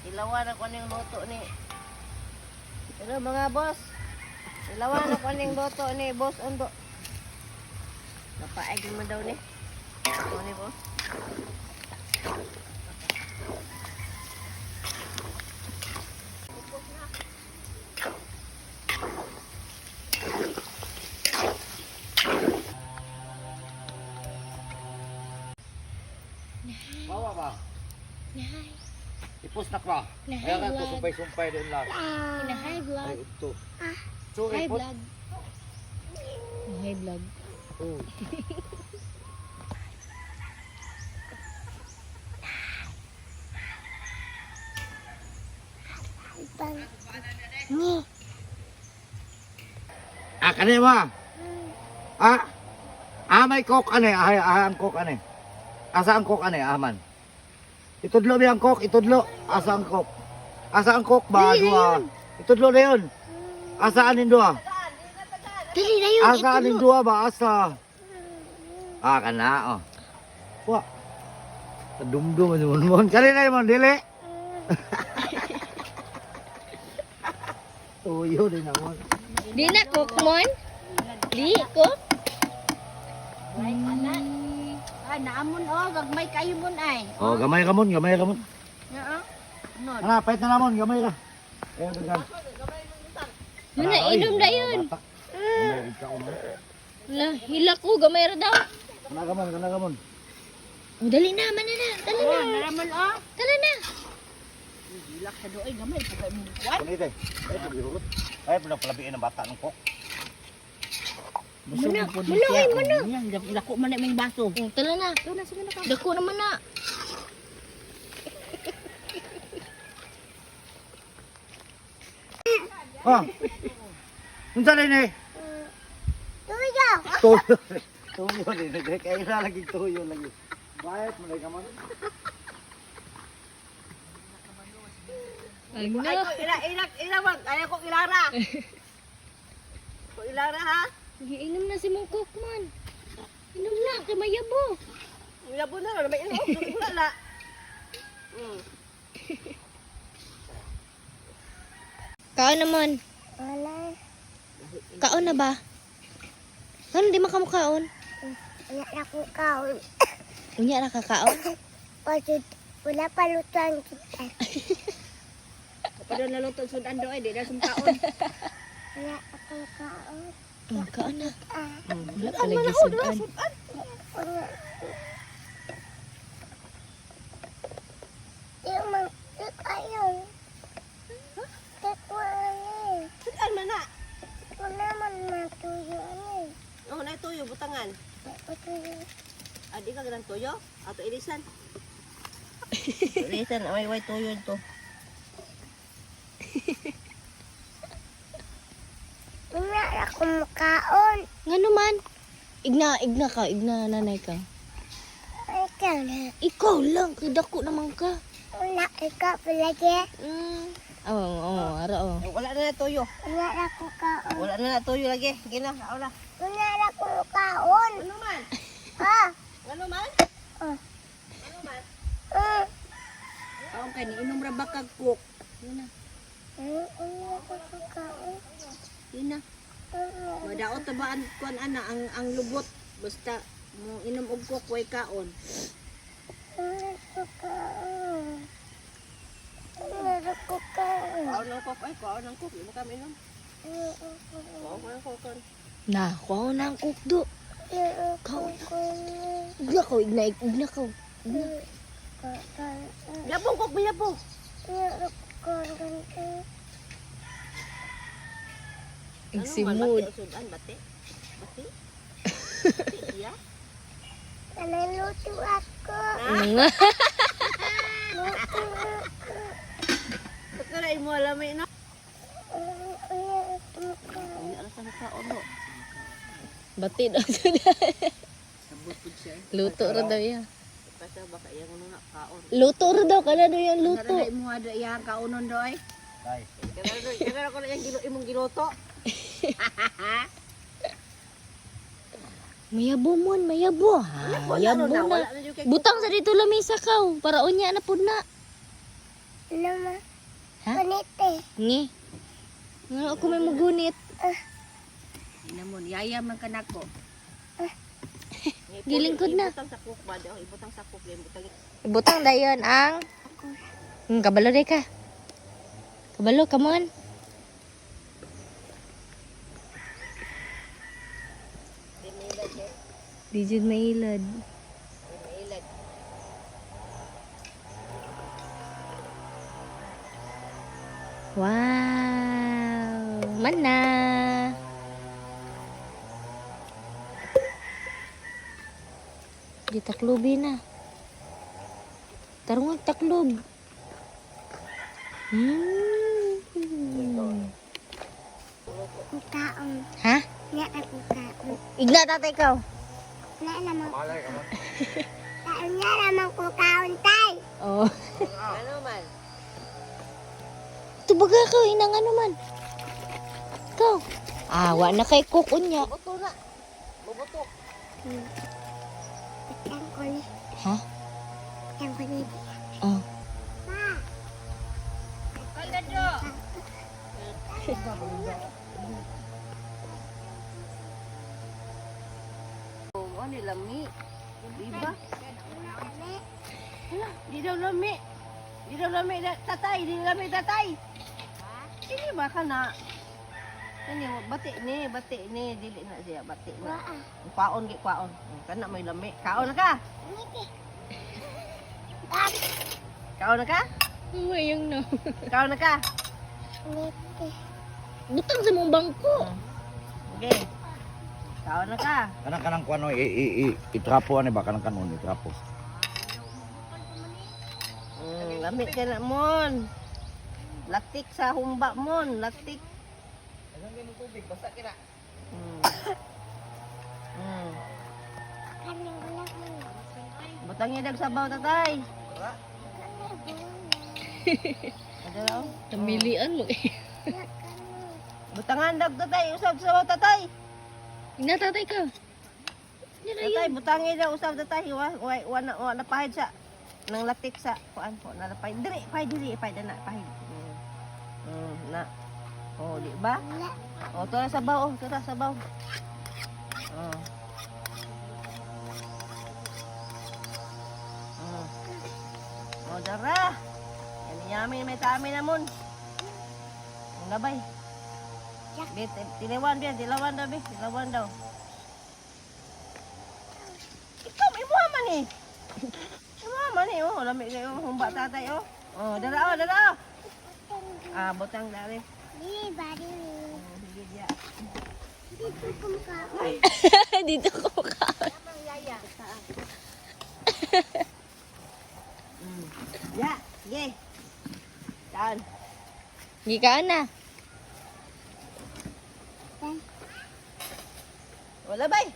Ilawan ako ning luto ni. Hello mga boss. Ilawan ako ning luto ni Boss Undo. Napaig mo daw ni. Ano ni boss? Bawa ba? Nahay. Ipos na ka. Kaya ka ito sumpay-sumpay doon lang. Nahay vlog. Ay, ito. So, Hi ipos. vlog. Hi vlog. Oh. Ni. Kani mo. May coke ane. Ang coke ane. Asa ang coke ane, aman. Itudlo ba ang coke? Itudlo. Asa ang coke? Asa ang coke ba? Dua. Itudlo na yun. Asa anin dua? Dili na yun. Asa anin dua ba? Asa? Kana oh. Wah. Dumdum mo. Kani na yun, dili. Tuyo din naman. Di na cook mon. Di cook. Naamon gagmay kayo mon ay. Oh, gamay ka mon. Yaa. No. Ana, pait na namon, gamay ka. Dagan. Yun na, inom na yun. Wala, hila ko, gamay ra daw. Kana gamon. Oh, dali na, mana na. Dali na. Naramon Dali na. Hilak sa doy gamay pagay mo kuan. Kunite. Ay, pagirot. Ay, palabiin ang bata ng kok. Mana, mana. Yan, lako man na may baso. Oh, tala na. Sige na ka. Dako naman na. Unsa din eh? Tuyo. Tuyo din. Kaya na lagi tuyo lagi. Bayat mo na gamon. Ay, Ay ko ilawag. Ay ko ilara. Ko ilara ha. sige, inom na si mong cook man. Inom na, kay mayabo. Ilabo na may ino. Wala. Kaon naman. Wala. Kaon na ba? Ano, di makamukaon? Wala na ko kaon. Unya na kakaon? Wala pa lutuan kita. Padon na luto sudan do ay di na sumkaon. Wala ako kaon. Kaon na. Wala Sudan lagi man sudan. Wala. Yung mga ayun. Tekwain. Sudan man na. Wala man matuyo ani. Oh, na tuyo butangan. Matuyo. Adi ka ganang tuyo? Ato ilisan. Ilisan, way tuyo ito. Wala ako makaon. Nga naman. Igna nanay ka. Ikaw na. Ikaw lang, kay dako naman ka. Wala ikaw palagi. Ara oh. Wala na tuyo. Wala ako kaon. Wala na tuyo lagi. Gina, wala. Wala ako kaon. Ano man? Ha? Ano man? Ah. Ano man? Ah. Kaon kay ni inom ra ba kag cook? Yun na. Wala ako kaon. Yun na. Madaot ta ba kuan ana ang lubot basta mo inom og cook way kaon. Wala ako kaon. Wala ako kaon. Kaon ng cook ay kaon ng cook, imo kami inom. Kaon ng cook. Na, kuha na ang cook do. Igna ko. Yabong cook biyapo. Si mood. Sudan bate. Bate. Iya. Naluluto ako. Nga. Luto ako. Pagkara imo alam na. Luto ako. Ay ala sa kaon no. Bati daw siya. Luto ra daw ya. Pas Basta baka iyang ano na kaon. Luto ro daw kana do yung luto. Luto. Mo ada iyang kaunon doy. Tay. Kaya ko na iyang imong giluto. Mayabo mon, mayabo. Ha, yabo na. Wala na yung kay Butang sa dito lamesa ka. Para unya na pud na. Lama. Ha? Panite. Ngi. Nga ako may mugunit. Inamon, yaya man ka nako. Gilingkod na. Ibutang sa cook ba? Ibutang sa cook. Ibutang. Butang dayon ang kabalo day ka. Kabalo, come on. Dijud mailad. Mailad. Wow! Mana! Di taklobi na. Tarong taklob. Kukaon. Ha? Nga ako kaon. Igna tatay ka. Nga naman. Malay ka man. Kaon nga naman kukaon tay. Oh. Ano man? Tubaga ka, inang ano man. Ikaw. Wa na kay cook unya. Buto na. Bubuto. Yang ko ni. Ha? Yang ko ni. Oh. Pa. Kaya do. Oh, ano lami? Diba? Hala, di daw lami. Di daw lami tatay, di lami tatay. Sini ba ka na? Kani bati ni dili na siya bati na. Waa. Kwaon gi kwaon. Kana may lami. Kaon na ka? Ngiti. Kaon na ka? Mayang no. Kaon na ka? Ngiti. Butang sa mong bangko. Okay. Kaon na ka? Kanang kuano itrapo ani ba kanang kanon itrapo. Lami ka na mon. Laktik sa humba mon, laktik. Basa kira. Kanang ulap mo. Butangin dag sabaw tatay. Ada daw. Tamilian mo eh. Butangan dag tatay, usab sabaw tatay. Igna tatay ka. Tatay butangin daw usab tatay. Wa na pahid sa nang latik sa kuan po na pahid diri, pahid na pahid. Na. Oh, di ba? Wala. Oh, to sabaw, to sabaw. Oh. Oh, dara. Yan yamin may tami namon. Ang labay. Bit, tilawan daw. Ikaw, imuha man eh, oh, lamig kayo, humba tatay, oh. Oh, dara. Butang dari. Di bari. Sige, diya. Dito kumakaon. Dito ko ka. Amang yaya. Ya, sige. Saan? Gikaan na. Wala bay.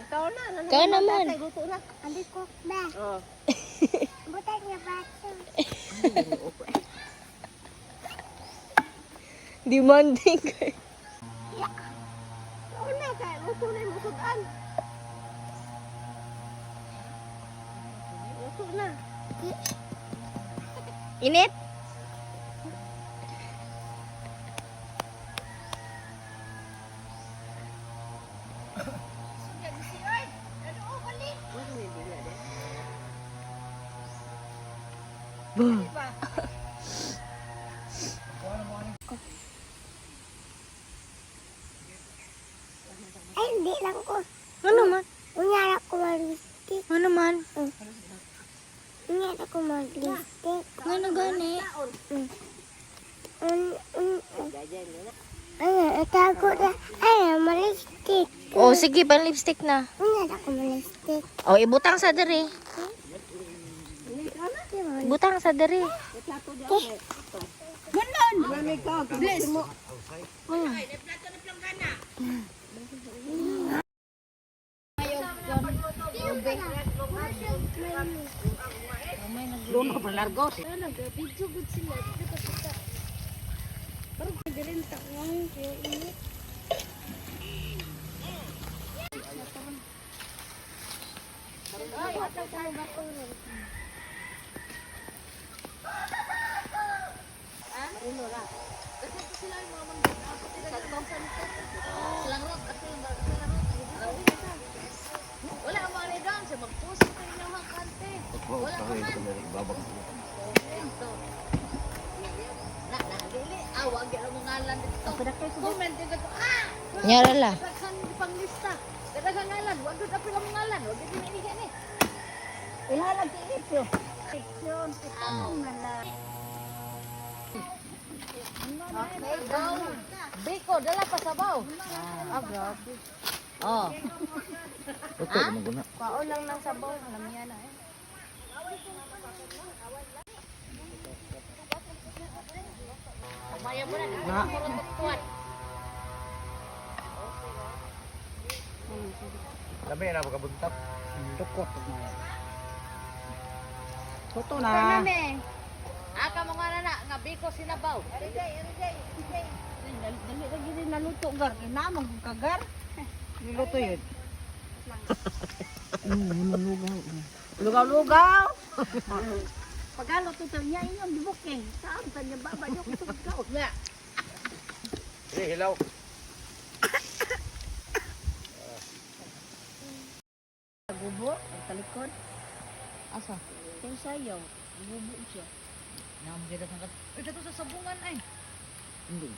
Ikaw na. Ikaw naman. Tatay, luto na. Andi ko ba? Oh. Butang niya baso. Demanding ka. Oo na, kaya luto na yung musudan. Luto na. Init? Ay, hindi lang ko. Ano man? Unyara ko mag-lipstick. Ano man? Unyara ko mag-lipstick. Ano gani? Ano, itago na. Ay, mag-lipstick. Oh, sige, pan lipstick na. Unyara ko mag-lipstick. Oh, ibutang sa diri. Butang sa diri. Malamig ka, kubusin mo. Doon pa largos. Ano, video good sila. Dito ka kita. Parang pwede takong kaya init. Ay, atang tayo ba ko? Ulo ra. Wala mo rin doon. Sa mag-post ko rin yung kante. Wala ka rin. Babang. Dili. Awag yung mga ngalan dito. Comment yung gato. Nyara la. Kadaghan di panglista. Kadaghan ngalan. Wag doon apil ang ngalan. Wag doon inihigan eh. Ihalag ti ito. Seksyon, Okay, go. Biko, dala pa sabaw. grabe. Oh. Ito, ano guna? Paon lang ng sabaw. Alam niya na eh. Umaya mo na. Tuwan. Kami na magkabuntak. Tukot. Toto Ano na. me? Aka mo nga na nga biko sinabaw. Dali lagi din naluto gar. Inamang kagar. Niluto yun. Lugaw-lugaw. Pagalo to niya inyong dibuking. Saan tanya baba niyo kusugkaw. Nga. Hilaw. Gubo, talikod. Asa? Kung sayaw, gubo siya. Namgida ka. Ito sa sabungan ay. Hindi.